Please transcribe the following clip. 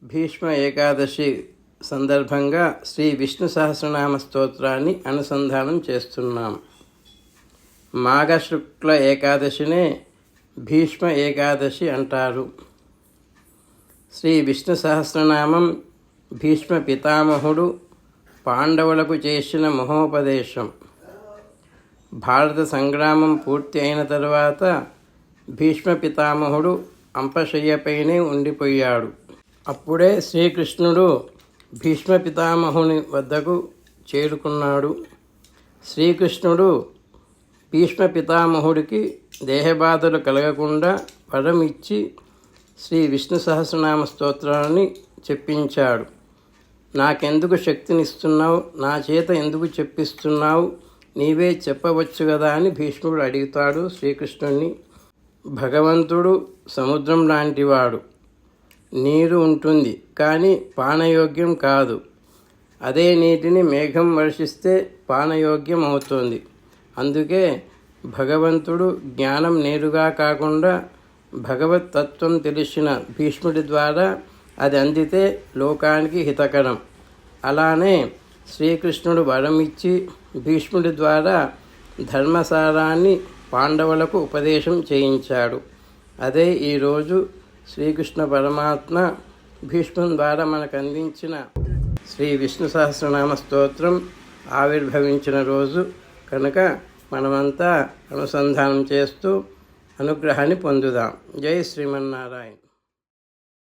భీష్మ ఏకాదశి సందర్భంగా శ్రీ విష్ణు సహస్రనామ స్తోత్రాన్ని అనుసంధానం చేస్తున్నాం. మాఘశుక్ల ఏకాదశినే భీష్మ ఏకాదశి అంటారు. శ్రీ విష్ణు సహస్రనామం భీష్మ పితామహుడు పాండవులకు చేసిన మహోపదేశం. భారత సంగ్రామం పూర్తి అయిన తరువాత భీష్మ పితామహుడు అంపశయ్యపైనే ఉండిపోయాడు. అప్పుడే శ్రీకృష్ణుడు భీష్మ పితామహుని వద్దకు చేరుకున్నాడు. శ్రీకృష్ణుడు భీష్మ పితామహుడికి దేహబాధలు కలగకుండా వరం ఇచ్చి శ్రీ విష్ణు సహస్రనామ స్తోత్రాన్ని చెప్పించాడు. నాకెందుకు శక్తినిస్తున్నావు, నా చేత ఎందుకు చెప్పిస్తున్నావు, నీవే చెప్పవచ్చు కదా అని భీష్ముడు అడుగుతాడు శ్రీకృష్ణుడిని. భగవంతుడు సముద్రం లాంటివాడు. నీరు ఉంటుంది కానీ పానయోగ్యం కాదు. అదే నీటిని మేఘం వర్షిస్తే పానయోగ్యం అవుతుంది. అందుకే భగవంతుడు జ్ఞానం నేరుగా కాకుండా భగవత్ తత్వం తెలిసిన భీష్ముడి ద్వారా అది అందితే లోకానికి హితకరం. అలానే శ్రీకృష్ణుడు వరం ఇచ్చి భీష్ముడి ద్వారా ధర్మసారాన్ని పాండవులకు ఉపదేశం చేయించాడు. అదే ఈరోజు శ్రీకృష్ణ పరమాత్మ భీష్ముని ద్వారా మనకు అందించిన శ్రీ విష్ణు సహస్రనామ స్తోత్రం ఆవిర్భవించిన రోజు కనుక మనమంతా అనుసంధానం చేస్తూ అనుగ్రహాన్ని పొందుదాం. జై శ్రీమన్నారాయణ.